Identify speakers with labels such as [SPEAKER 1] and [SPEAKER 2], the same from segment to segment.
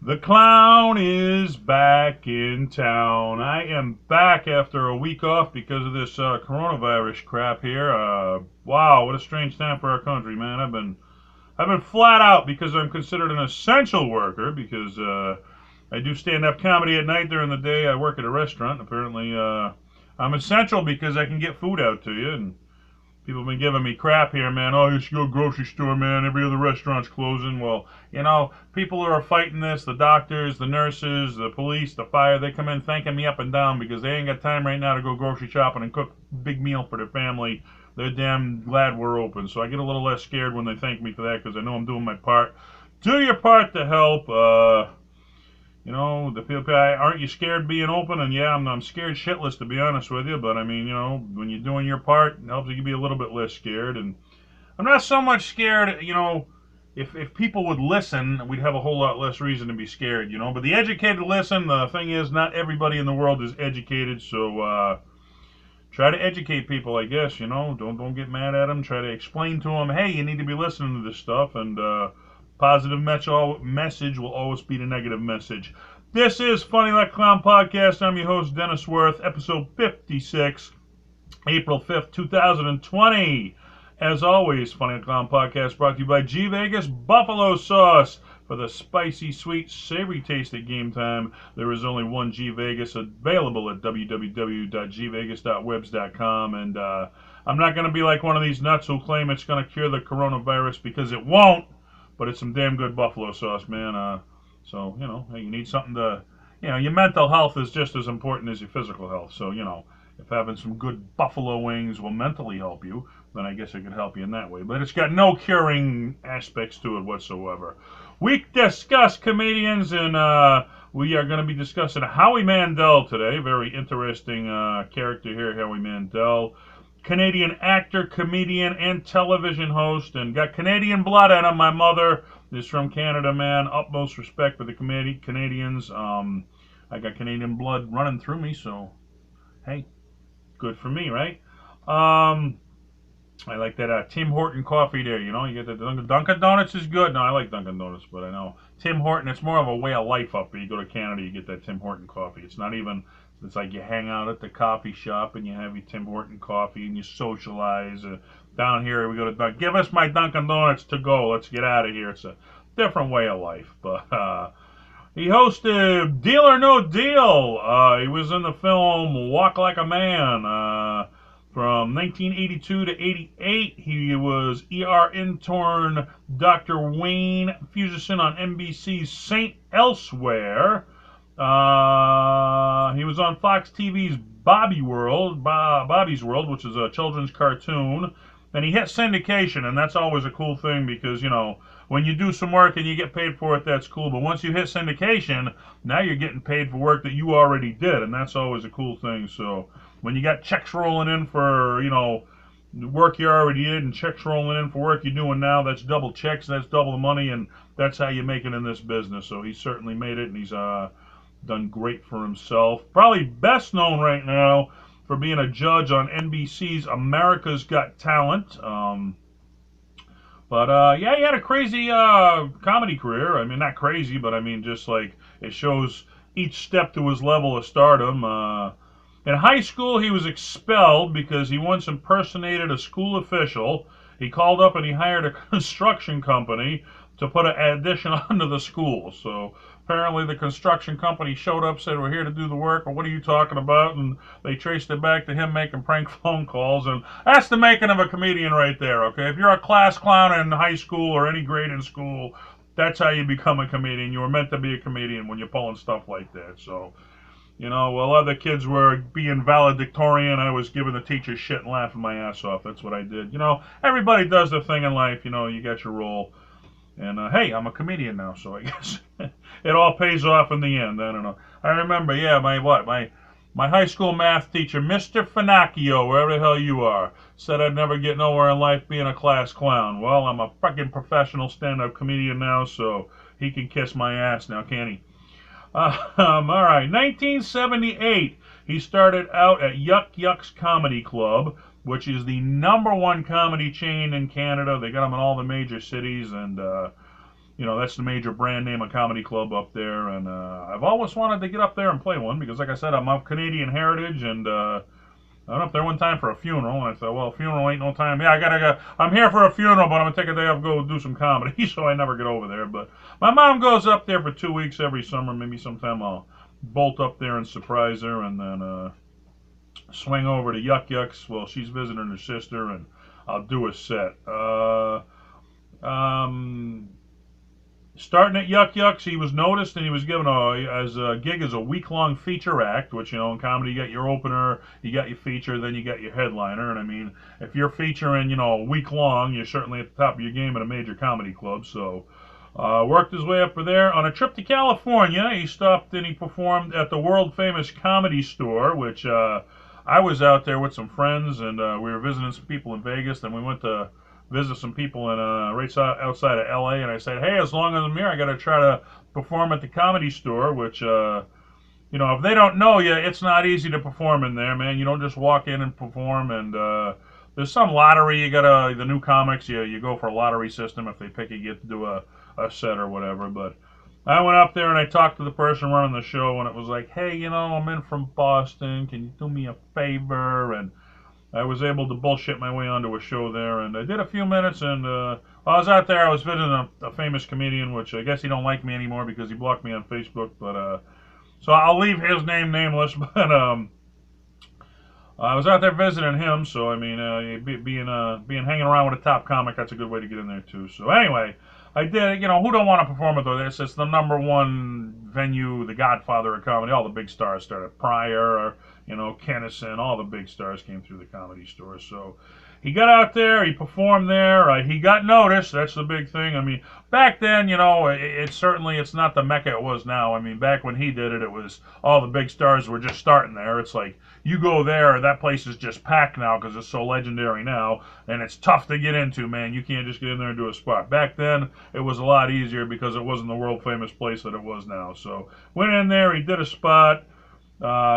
[SPEAKER 1] The clown is back in town. I am back after a week off because of this coronavirus crap here. Wow, what a strange time for our country, man. I've been flat out because I'm considered an essential worker because I do stand-up comedy at night. During the day, I work at a restaurant. Apparently, I'm essential because I can get food out to you, and people have been giving me crap here, man. Oh, you should go grocery store, man. Every other restaurant's closing. Well, people who are fighting this, the doctors, the nurses, the police, the fire, they come in thanking me up and down because they ain't got time right now to go grocery shopping and cook a big meal for their family. They're damn glad we're open. So I get a little less scared when they thank me for that because I know I'm doing my part. Do your part to help. The people, aren't you scared being open? And yeah, I'm scared shitless, to be honest with you. But I mean, when you're doing your part, it helps you be a little bit less scared. And I'm not so much scared, if people would listen, we'd have a whole lot less reason to be scared, But the educated listen. The thing is, not everybody in the world is educated, so try to educate people, I guess, Don't get mad at them. Try to explain to them, hey, you need to be listening to this stuff, and positive message will always beat a negative message. This is Funny Like Clown Podcast. I'm your host, Dennis Wirth, episode 56, April 5th, 2020. As always, Funny Like Clown Podcast brought to you by G Vegas Buffalo Sauce. For the spicy, sweet, savory taste at game time, there is only one G Vegas available at www.gvegas.webs.com. And I'm not going to be like one of these nuts who claim it's going to cure the coronavirus, because it won't. But it's some damn good buffalo sauce, man. So, hey, you need something to, your mental health is just as important as your physical health. So, if having some good buffalo wings will mentally help you, then I guess it could help you in that way. But it's got no curing aspects to it whatsoever. We discuss comedians, and we are going to be discussing Howie Mandel today. Very interesting character here, Howie Mandel. Canadian actor, comedian, and television host, and got Canadian blood in him. My mother is from Canada, man. Utmost respect for the Canadians. I got Canadian blood running through me, so hey, good for me, right? I like that Tim Horton coffee there. You get the Dunkin' Donuts is good. No, I like Dunkin' Donuts, but I know Tim Horton. It's more of a way of life up there. You go to Canada, you get that Tim Horton coffee. It's not even. It's like you hang out at the coffee shop and you have your Tim Horton coffee and you socialize. Down here, we go to give us my Dunkin' Donuts to go. Let's get out of here. It's a different way of life. But he hosted Deal or No Deal. He was in the film Walk Like a Man. From 1982 to 88, he was ER intern Dr. Wayne Fuserson on NBC's Saint Elsewhere. He was on Fox TV's Bobby's World, which is a children's cartoon. And he hit syndication, and that's always a cool thing because, when you do some work and you get paid for it, that's cool. But once you hit syndication, now you're getting paid for work that you already did, and that's always a cool thing. So when you got checks rolling in for, work you already did and checks rolling in for work you're doing now, that's double checks, that's double the money, and that's how you make it in this business. So he's certainly made it, and he's done great for himself. Probably best known right now for being a judge on NBC's America's Got Talent. But he had a crazy comedy career. I mean, not crazy, but I mean, just like it shows each step to his level of stardom. In high school, he was expelled because he once impersonated a school official. He called up and he hired a construction company to put an addition onto the school. So apparently the construction company showed up, said, we're here to do the work, or what are you talking about? And they traced it back to him making prank phone calls. And that's the making of a comedian right there, okay? If you're a class clown in high school or any grade in school, that's how you become a comedian. You were meant to be a comedian when you're pulling stuff like that. So, while other kids were being valedictorian, I was giving the teachers shit and laughing my ass off. That's what I did. Everybody does their thing in life. You got your role. And, hey, I'm a comedian now, so I guess it all pays off in the end. I don't know. I remember, my high school math teacher, Mr. Finacchio, wherever the hell you are, said I'd never get nowhere in life being a class clown. Well, I'm a fucking professional stand-up comedian now, so he can kiss my ass now, can't he? All right, 1978, he started out at Yuck Yucks Comedy Club, which is the #1 comedy chain in Canada. They got them in all the major cities, and that's the major brand name of comedy club up there, and I've always wanted to get up there and play one because, like I said, I'm of Canadian heritage, and I went up there one time for a funeral, and I thought, well, funeral ain't no time. Yeah, I gotta go. I'm here for a funeral, but I'm gonna take a day off, go do some comedy, so I never get over there. But my mom goes up there for 2 weeks every summer. Maybe sometime I'll bolt up there and surprise her, and then swing over to Yuck Yucks. Well, she's visiting her sister, and I'll do a set. Um, Starting at Yuck Yucks, he was noticed and he was given a gig as a week-long feature act, which, in comedy you got your opener, you got your feature, then you got your headliner. And I mean, if you're featuring, a week long, you're certainly at the top of your game at a major comedy club. So, worked his way up for there. On a trip to California, he stopped and he performed at the world-famous Comedy Store, which I was out there with some friends, and we were visiting some people in Vegas. Then we went to visit some people in right outside of LA, and I said, hey, as long as I'm here, I got to try to perform at the Comedy Store, which, if they don't know you, it's not easy to perform in there, man. You don't just walk in and perform, and there's some lottery. The new comics, you go for a lottery system. If they pick you, get to do a set or whatever. But I went up there and I talked to the person running the show, and it was like, hey, I'm in from Boston. Can you do me a favor? And I was able to bullshit my way onto a show there, and I did a few minutes, and while I was out there, I was visiting a famous comedian, which I guess he don't like me anymore because he blocked me on Facebook, but so I'll leave his name nameless, but I was out there visiting him, so I mean, being hanging around with a top comic, that's a good way to get in there too. So anyway, I did, who don't want to perform at this? It's the #1 venue, the Godfather of comedy. All the big stars started. Pryor, Kennison, all the big stars came through the Comedy Store. So he got out there, he performed there, he got noticed. That's the big thing. I mean, back then, it's not the Mecca it was now. I mean, back when he did it, it was all the big stars were just starting there. It's like, you go there, that place is just packed now because it's so legendary now, and it's tough to get into, man. You can't just get in there and do a spot. Back then, it was a lot easier because it wasn't the world-famous place that it was now. So went in there, he did a spot.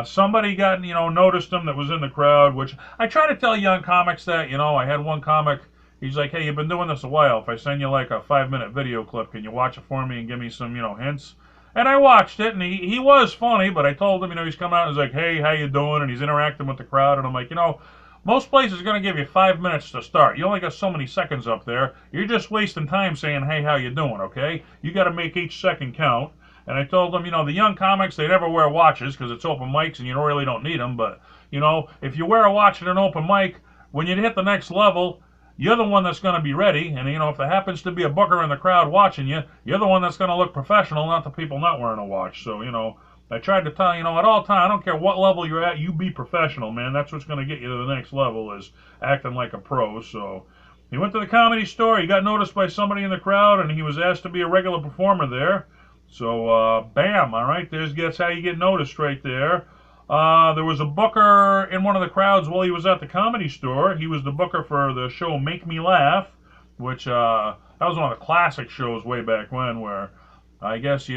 [SPEAKER 1] Somebody got, noticed him that was in the crowd, which I try to tell young comics that, I had one comic, he's like, hey, you've been doing this a while. If I send you like a 5-minute video clip, can you watch it for me and give me some, hints? And I watched it, and he was funny, but I told him, he's coming out and he's like, hey, how you doing? And he's interacting with the crowd, and I'm like, most places are going to give you 5 minutes to start. You only got so many seconds up there. You're just wasting time saying, hey, how you doing, okay? You got to make each second count. And I told them, the young comics, they never wear watches because it's open mics and you really don't need them. But, if you wear a watch at an open mic, when you hit the next level, you're the one that's going to be ready. And, if there happens to be a booker in the crowd watching you, you're the one that's going to look professional, not the people not wearing a watch. So, I tried to tell, at all times, I don't care what level you're at, you be professional, man. That's what's going to get you to the next level is acting like a pro. So he went to the Comedy Store. He got noticed by somebody in the crowd, and he was asked to be a regular performer there. So, bam, all right, that's how you get noticed right there. There was a booker in one of the crowds while he was at the Comedy Store. He was the booker for the show Make Me Laugh, which, that was one of the classic shows way back when, where I guess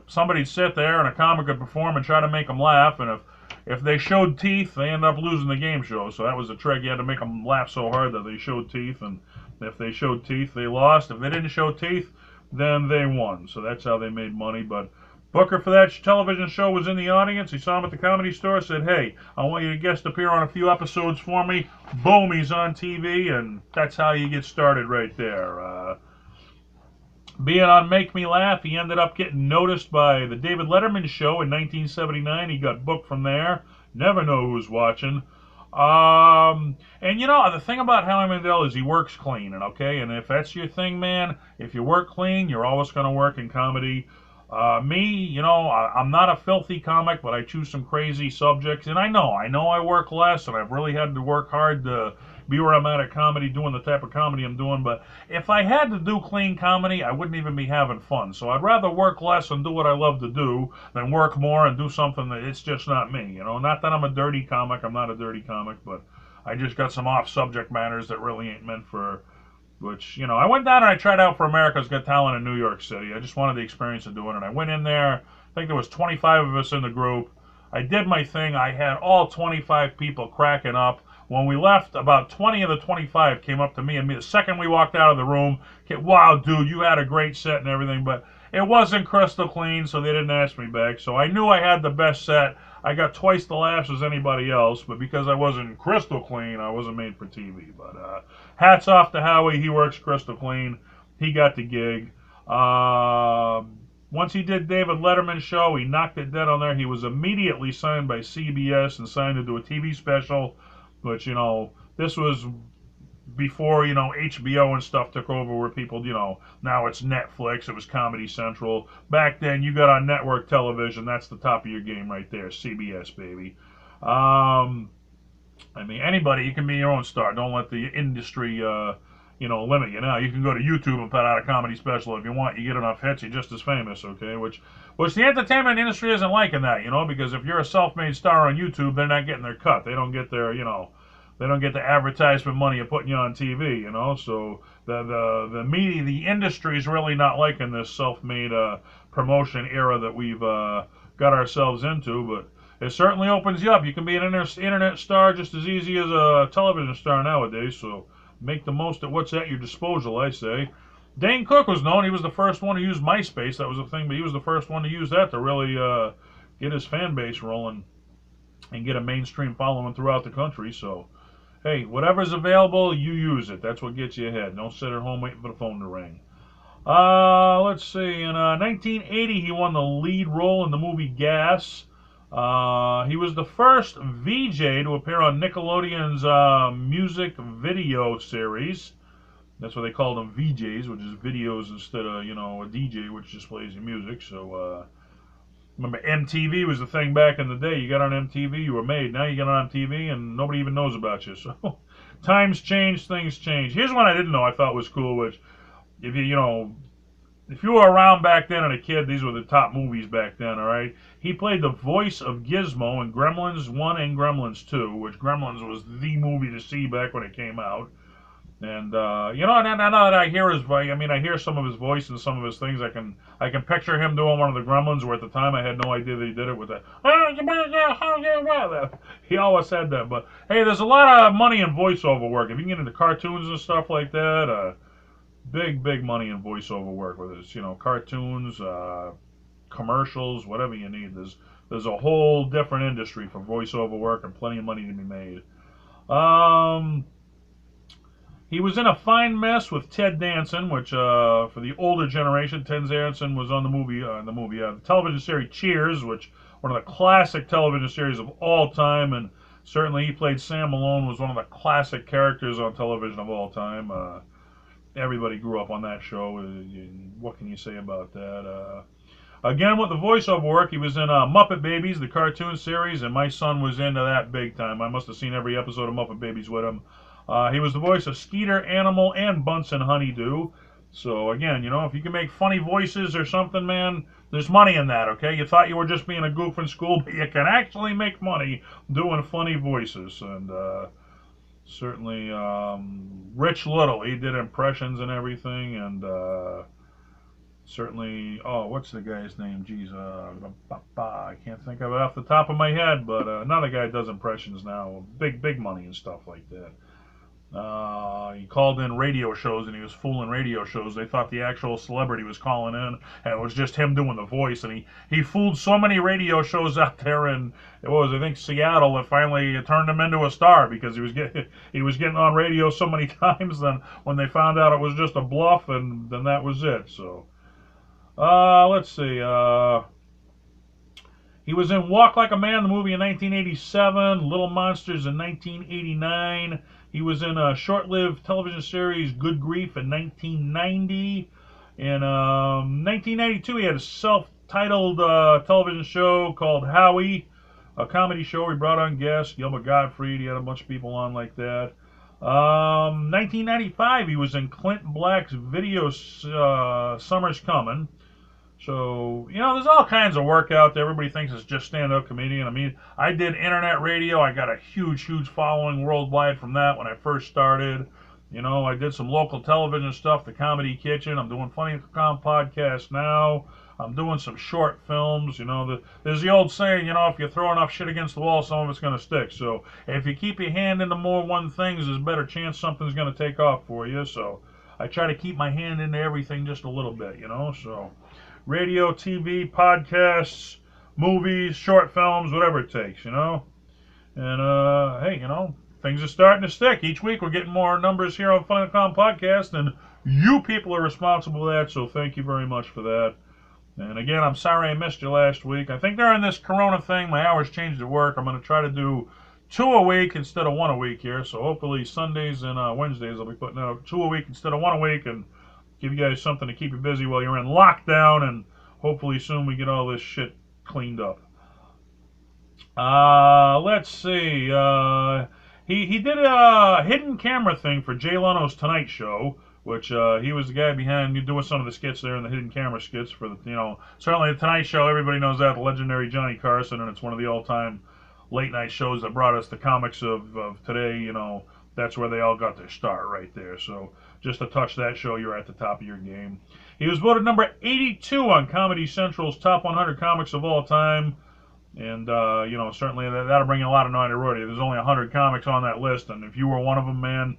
[SPEAKER 1] somebody'd sit there and a comic would perform and try to make them laugh, and if they showed teeth, they end up losing the game show. So that was the trick. You had to make them laugh so hard that they showed teeth, and if they showed teeth, they lost. If they didn't show teeth, then they won. So that's how they made money. But Booker for that television show was in the audience. He saw him at the Comedy Store, said, hey, I want you to guest appear on a few episodes for me. Boom, he's on TV, and that's how you get started right there. Being on Make Me Laugh, he ended up getting noticed by the David Letterman show in 1979. He got booked from there. Never know who's watching. And the thing about Howie Mandel is he works clean, and if that's your thing, man, if you work clean, you're always going to work in comedy. Me, I'm not a filthy comic, but I choose some crazy subjects, and I know I work less, and I've really had to work hard to be where I'm at comedy, doing the type of comedy I'm doing, but if I had to do clean comedy, I wouldn't even be having fun, so I'd rather work less and do what I love to do than work more and do something that it's just not me, not that I'm a dirty comic, I'm not a dirty comic, but I just got some off subject matters that really ain't meant for, which, I went down and I tried out for America's Got Talent in New York City. I just wanted the experience of doing it. I went in there, I think there was 25 of us in the group. I did my thing. I had all 25 people cracking up. When we left, about 20 of the 25 came up to me and me the second we walked out of the room. Wow, dude, you had a great set and everything, but it wasn't crystal clean, so they didn't ask me back. So I knew I had the best set. I got twice the laughs as anybody else, but because I wasn't crystal clean, I wasn't made for TV. But hats off to Howie. He works crystal clean. He got the gig. Once he did David Letterman's show, he knocked it dead on there. He was immediately signed by CBS and signed to do a TV special, which, you know, this was before, you know, HBO and stuff took over where people, you know, now it's Netflix, it was Comedy Central. Back then, you got on network television, that's the top of your game right there, CBS, baby. I mean, anybody, you can be your own star. Don't let the industry, you know, limit you. Now, you can go to YouTube and put out a comedy special if you want. You get enough hits, you're just as famous, okay? Which the entertainment industry isn't liking that, you know, because if you're a self-made star on YouTube, they're not getting their cut. They don't get their, you know, they don't get the advertisement money of putting you on TV, you know. So the media, the industry is really not liking this self-made promotion era that we've got ourselves into, but it certainly opens you up. You can be an internet star just as easy as a television star nowadays, so make the most of what's at your disposal, I say. Dane Cook was known. He was the first one to use MySpace. That was a thing, but he was the first one to use that to really get his fan base rolling and get a mainstream following throughout the country. So, hey, whatever's available, you use it. That's what gets you ahead. Don't sit at home waiting for the phone to ring. Let's see. In 1980, he won the lead role in the movie Gas. He was the first VJ to appear on Nickelodeon's music video series. That's what they called them, VJs, which is videos instead of, you know, a DJ, which just plays your music. So, remember, MTV was the thing back in the day. You got on MTV, you were made. Now you get on TV, and nobody even knows about you. So, times change, things change. Here's one I didn't know I thought was cool, which, if you know, if you were around back then and a kid, these were the top movies back then, all right? He played the voice of Gizmo in Gremlins 1 and Gremlins 2, which Gremlins was the movie to see back when it came out. And, you know, now that I hear his voice, I mean, I hear some of his voice and some of his things. I can picture him doing one of the Gremlins, where at the time I had no idea that he did it with that. He always said that. But, hey, there's a lot of money in voiceover work. If you can get into cartoons and stuff like that, big money in voiceover work, whether it's, you know, cartoons, commercials, whatever you need. There's a whole different industry for voiceover work and plenty of money to be made. He was in A Fine Mess with Ted Danson, which for the older generation, Ted Danson was on the television series Cheers, which one of the classic television series of all time, and certainly he played Sam Malone, was one of the classic characters on television of all time. Everybody grew up on that show. What can you say about that? Again, with the voiceover work, he was in Muppet Babies, the cartoon series, and my son was into that big time. I must have seen every episode of Muppet Babies with him. He was the voice of Skeeter, Animal, and Bunsen Honeydew. So, again, you know, if you can make funny voices or something, man, there's money in that, okay? You thought you were just being a goof in school, but you can actually make money doing funny voices. And certainly Rich Little, he did impressions and everything. And certainly, oh, what's the guy's name? Geez, I can't think of it off the top of my head, but another guy does impressions now. Big money and stuff like that. He called in radio shows, and he was fooling radio shows. They thought the actual celebrity was calling in, and it was just him doing the voice. And he fooled so many radio shows out there in, it was, I think, Seattle, that finally turned him into a star, because he was getting on radio so many times. Then when they found out it was just a bluff, and then that was it. So let's see. He was in Walk Like a Man, the movie, in 1987. Little Monsters in 1989. He was in a short-lived television series, Good Grief, in 1990. In 1992, he had a self-titled television show called Howie, a comedy show. He brought on guests, Gilbert Gottfried. He had a bunch of people on like that. 1995, he was in Clint Black's video Summer's Coming. So, you know, there's all kinds of work out there. Everybody thinks it's just stand-up comedian. I mean, I did internet radio. I got a huge following worldwide from that when I first started. You know, I did some local television stuff, The Comedy Kitchen. I'm doing Funny Calm podcast now. I'm doing some short films. There's the old saying, if you throw enough shit against the wall, some of it's going to stick. So if you keep your hand into more one things, there's a better chance something's going to take off for you. So I try to keep my hand into everything just a little bit, So radio, TV, podcasts, movies, short films, whatever it takes, And hey, things are starting to stick. Each week we're getting more numbers here on Funny Com Podcast, and you people are responsible for that, so thank you very much for that. And again, I'm sorry I missed you last week. I think during this corona thing, my hours changed at work. I'm going to try to do 2 a week instead of 1 a week here, so hopefully Sundays and Wednesdays I'll be putting out 2 a week instead of 1 a week, and give you guys something to keep you busy while you're in lockdown, and hopefully soon we get all this shit cleaned up. Let's see. He did a hidden camera thing for Jay Leno's Tonight Show, which he was the guy behind doing some of the skits there, and the hidden camera skits for certainly the Tonight Show. Everybody knows that, the legendary Johnny Carson, and it's one of the all-time late night shows that brought us the comics of today. That's where they all got their start right there. So just to touch that show, you're at the top of your game. He was voted number 82 on Comedy Central's Top 100 Comics of All Time. And, certainly that'll bring you a lot of notoriety. There's only 100 comics on that list, and if you were one of them, man,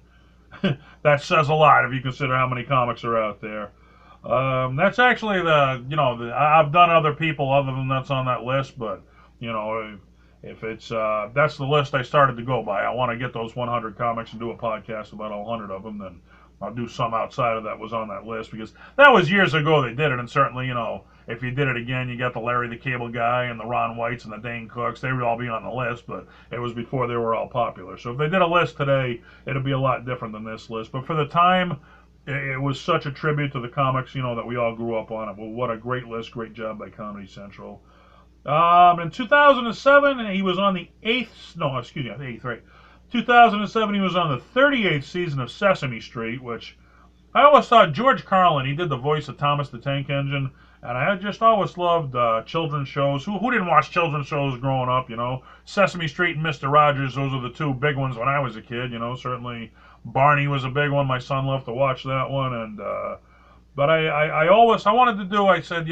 [SPEAKER 1] that says a lot if you consider how many comics are out there. That's actually I've done other people other than that's on that list, but, if it's, that's the list I started to go by. I want to get those 100 comics and do a podcast about all 100 of them, then I'll do some outside of that was on that list, because that was years ago they did it, and certainly, if you did it again, you got the Larry the Cable Guy and the Ron Whites and the Dane Cooks. They would all be on the list, but it was before they were all popular. So if they did a list today, it'd be a lot different than this list. But for the time, it was such a tribute to the comics, that we all grew up on it. Well, what a great list. Great job by Comedy Central. In 2007, he was on the 2007, he was on the 38th season of Sesame Street, which I always thought George Carlin, he did the voice of Thomas the Tank Engine. And I just always loved children's shows. Who didn't watch children's shows growing up, Sesame Street and Mr. Rogers, those are the two big ones when I was a kid, Certainly Barney was a big one. My son loved to watch that one. And but I wanted to do, I said,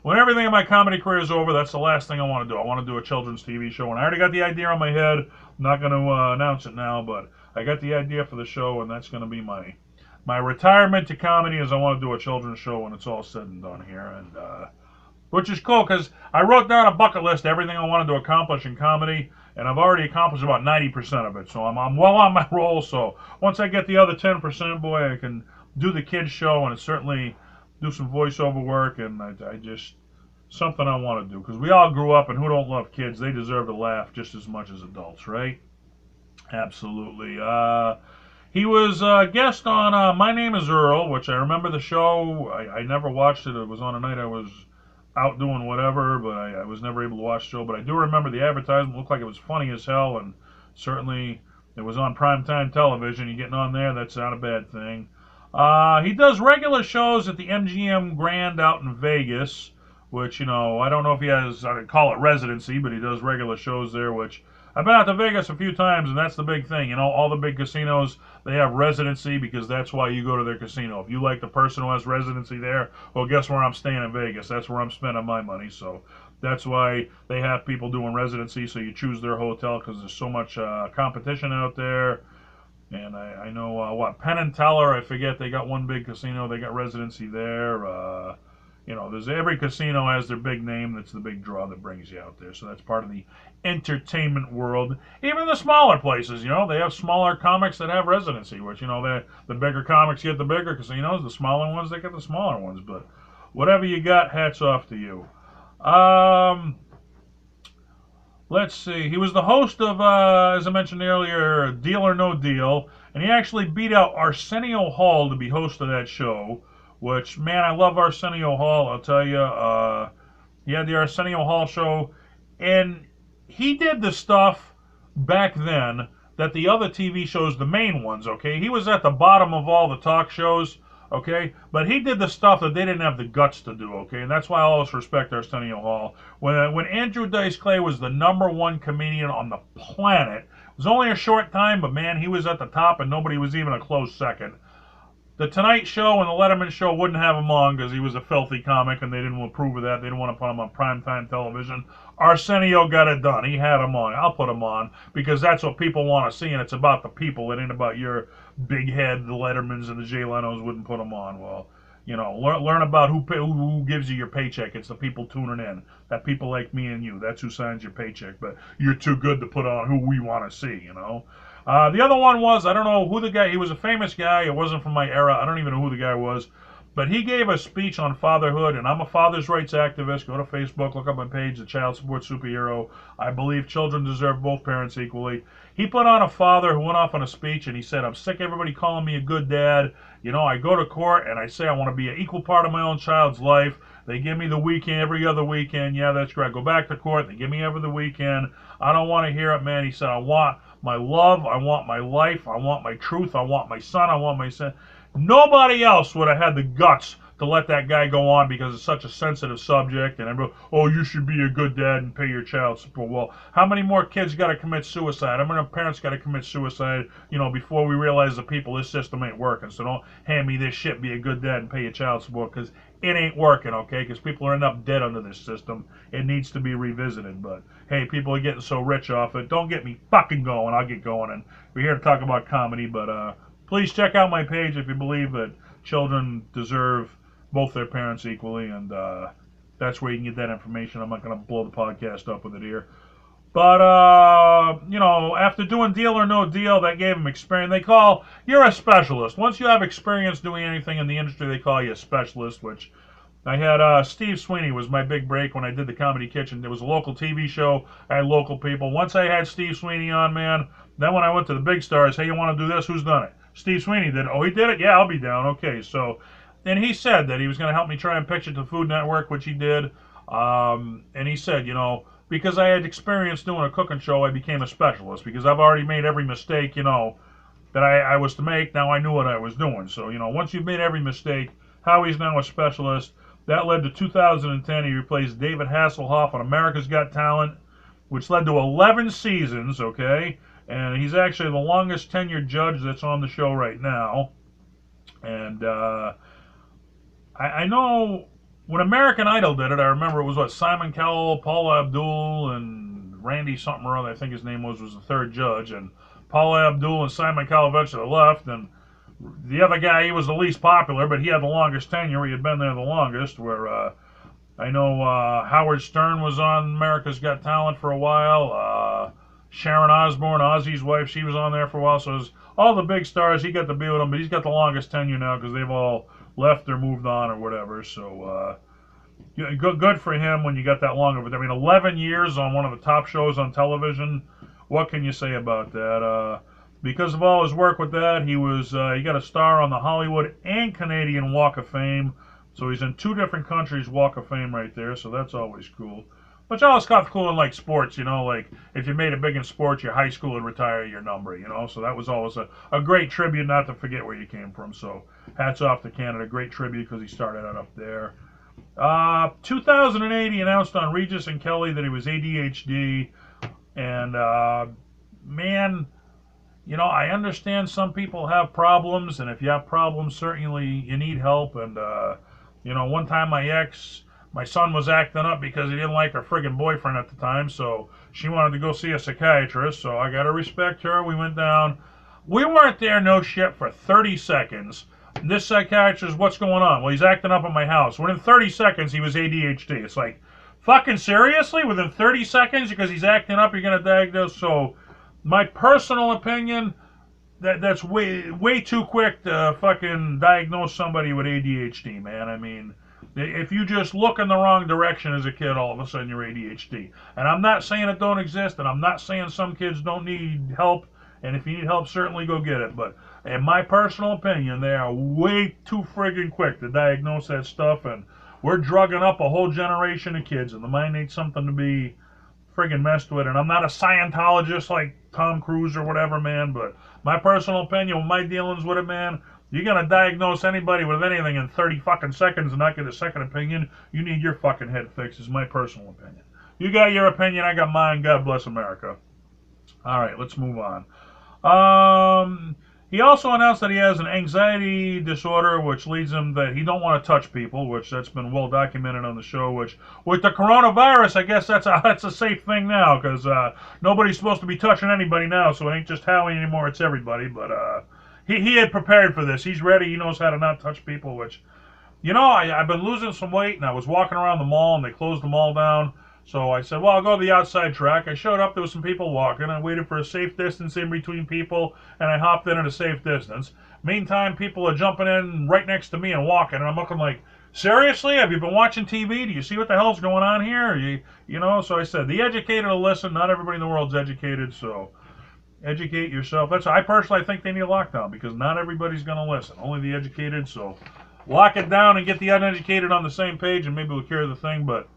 [SPEAKER 1] when everything in my comedy career is over, that's the last thing I want to do. I want to do a children's TV show. And I already got the idea on my head. I'm not going to announce it now, but I got the idea for the show, and that's going to be my retirement to comedy. Is I want to do a children's show when it's all said and done here, and which is cool because I wrote down a bucket list, everything I wanted to accomplish in comedy, and I've already accomplished about 90% of it. So I'm well on my roll. So once I get the other 10%, boy, I can do the kids show and certainly do some voiceover work, and I just something I want to do because we all grew up, and who don't love kids? They deserve to laugh just as much as adults, right? Absolutely. He was a guest on My Name Is Earl, which I remember the show. I never watched it. It was on a night I was out doing whatever, but I was never able to watch the show. But I do remember the advertisement looked like it was funny as hell, and certainly it was on primetime television. You getting on there, that's not a bad thing. He does regular shows at the MGM Grand out in Vegas, which, I don't know if he has, I'd call it residency, but he does regular shows there, which I've been out to Vegas a few times, and that's the big thing. All the big casinos, they have residency because that's why you go to their casino. If you like the person who has residency there, well, guess where I'm staying in Vegas? That's where I'm spending my money. So that's why they have people doing residency, so you choose their hotel because there's so much competition out there. And I know, Penn and Teller, I forget, they got one big casino. They got residency there. There's every casino has their big name. That's the big draw that brings you out there. So that's part of the entertainment world. Even the smaller places, they have smaller comics that have residency, which, the bigger comics get the bigger casinos. The smaller ones, they get the smaller ones. But whatever you got, hats off to you. Let's see. He was the host of, as I mentioned earlier, Deal or No Deal. And he actually beat out Arsenio Hall to be host of that show. Which, man, I love Arsenio Hall, I'll tell you. He had the Arsenio Hall show, and he did the stuff back then that the other TV shows, the main ones, okay? He was at the bottom of all the talk shows, okay? But he did the stuff that they didn't have the guts to do, okay? And that's why I always respect Arsenio Hall. When Andrew Dice Clay was the #1 comedian on the planet, it was only a short time, but, man, he was at the top, and nobody was even a close second. The Tonight Show and the Letterman Show wouldn't have him on because he was a filthy comic and they didn't approve of that. They didn't want to put him on primetime television. Arsenio got it done. He had him on. I'll put him on because that's what people want to see, and it's about the people. It ain't about your big head. The Lettermans and the Jay Lenos wouldn't put him on. Well, you know, learn about who gives you your paycheck. It's the people tuning in. That people like me and you. That's who signs your paycheck. But you're too good to put on who we want to see, you know. The other one was, I don't know who the guy, he was a famous guy. It wasn't from my era. I don't even know who the guy was. But he gave a speech on fatherhood, and I'm a father's rights activist. Go to Facebook, look up my page, The Child Support Superhero. I believe children deserve both parents equally. He put on a father who went off on a speech, and he said, I'm sick of everybody calling me a good dad. You know, I go to court, and I say I want to be an equal part of my own child's life. They give me the weekend, every other weekend. Yeah, that's correct. Go back to court. They give me every other weekend. I don't want to hear it, man. He said, I want my love. I want my life. I want my truth. I want my son. I want my son. Nobody else would have had the guts to let that guy go on because it's such a sensitive subject. And everybody, oh, you should be a good dad and pay your child support. Well, how many more kids got to commit suicide? How many parents got to commit suicide, you know, before we realize the people, this system ain't working. So don't hand me this shit, be a good dad and pay your child support, because it ain't working, okay? Because people are ending up dead under this system. It needs to be revisited. But, hey, people are getting so rich off it. Don't get me fucking going. I'll get going. And we're here to talk about comedy, but please check out my page if you believe that children deserve both their parents equally, and that's where you can get that information. I'm not going to blow the podcast up with it here. But, you know, after doing Deal or No Deal, that gave him experience. They call, you're a specialist. Once you have experience doing anything in the industry, they call you a specialist, which I had Steve Sweeney was my big break when I did the Comedy Kitchen. There was a local TV show. I had local people. Once I had Steve Sweeney on, man, then when I went to the big stars, hey, you want to do this? Who's done it? Steve Sweeney did it. Oh, he did it? Yeah, I'll be down. Okay, so, and he said that he was going to help me try and pitch it to Food Network, which he did. And he said, you know, because I had experience doing a cooking show, I became a specialist because I've already made every mistake, you know, that I was to make. Now I knew what I was doing. So, you know, once you've made every mistake, Howie's now a specialist. That led to 2010. He replaced David Hasselhoff on America's Got Talent, which led to 11 seasons, okay? And he's actually the longest tenured judge that's on the show right now. And I know when American Idol did it, I remember it was, what, Simon Cowell, Paula Abdul, and Randy something or other, I think his name was the third judge. And Paula Abdul and Simon Cowell eventually left, and the other guy, he was the least popular, but he had the longest tenure. He had been there the longest, where I know Howard Stern was on America's Got Talent for a while. Sharon Osbourne, Ozzy's wife, she was on there for a while. So it was all the big stars, he got to be with them, but he's got the longest tenure now because they've all left or moved on or whatever. So good for him when you got that long of it. I mean, 11 years on one of the top shows on television. What can you say about that? Because of all his work with that, he got a star on the Hollywood and Canadian Walk of Fame. So he's in 2 different countries' Walk of Fame right there. So that's always cool. Which always got cool in, like, sports, you know, like, if you made it big in sports, your high school would retire your number, you know, so that was always a great tribute, not to forget where you came from. So hats off to Canada, great tribute because he started out up there. 2008, he announced on Regis and Kelly that he was ADHD, and, man, you know, I understand some people have problems, and if you have problems, certainly you need help, and, you know, one time my son was acting up because he didn't like her friggin' boyfriend at the time, so she wanted to go see a psychiatrist, so I gotta respect her. We went down. We weren't there, no shit, for 30 seconds. This psychiatrist, what's going on? Well, he's acting up at my house. Within 30 seconds, he was ADHD. It's like, fucking seriously? Within 30 seconds, because he's acting up, you're gonna diagnose? So, my personal opinion, that's way too quick to fucking diagnose somebody with ADHD, man. I mean, if you just look in the wrong direction as a kid, all of a sudden you're ADHD. And I'm not saying it don't exist, and I'm not saying some kids don't need help, and if you need help, certainly go get it. But in my personal opinion, they are way too friggin' quick to diagnose that stuff, and we're drugging up a whole generation of kids, and the mind ain't something to be friggin' messed with. And I'm not a Scientologist like Tom Cruise or whatever, man, but my personal opinion, with my dealings with it, man, you're going to diagnose anybody with anything in 30 fucking seconds and not get a second opinion. You need your fucking head fixed, is my personal opinion. You got your opinion, I got mine. God bless America. All right, let's move on. He also announced that he has an anxiety disorder, which leads him that he don't want to touch people, which that's been well documented on the show. Which with the coronavirus, I guess that's a safe thing now, because nobody's supposed to be touching anybody now, so it ain't just Howie anymore; it's everybody. But he had prepared for this. He's ready. He knows how to not touch people. Which, I've been losing some weight, and I was walking around the mall, and they closed the mall down. So I said, well, I'll go to the outside track. I showed up. There was some people walking. I waited for a safe distance in between people, and I hopped in at a safe distance. Meantime, people are jumping in right next to me and walking, and I'm looking like, seriously? Have you been watching TV? Do you see what the hell's going on here? So I said, the educated will listen. Not everybody in the world's educated, so educate yourself. I personally think they need a lockdown, because not everybody's going to listen. Only the educated, so lock it down and get the uneducated on the same page, and maybe we'll cure the thing, but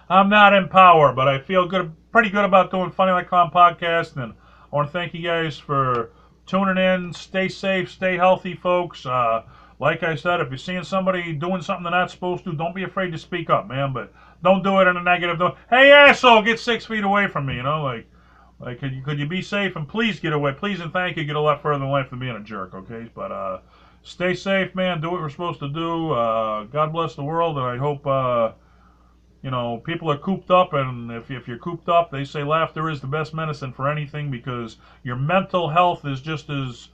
[SPEAKER 1] I'm not in power, but I feel pretty good about doing Funny Like Clown podcast, and I want to thank you guys for tuning in. Stay safe, stay healthy, folks. Like I said, if you're seeing somebody doing something they're not supposed to, don't be afraid to speak up, man, but don't do it in a negative. Hey, asshole, get 6 feet away from me, Like, could you be safe, and please get away. Please and thank you, get a lot further in life than being a jerk, okay? But stay safe, man. Do what we're supposed to do. God bless the world, and I hope... people are cooped up, and if you're cooped up, they say laughter is the best medicine for anything, because your mental health is just as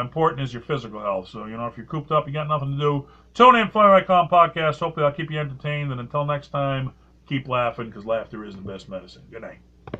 [SPEAKER 1] important as your physical health. So, if you're cooped up, you got nothing to do, tune in Funny Like Clown podcast. Hopefully I'll keep you entertained, and until next time, keep laughing, because laughter is the best medicine. Good night.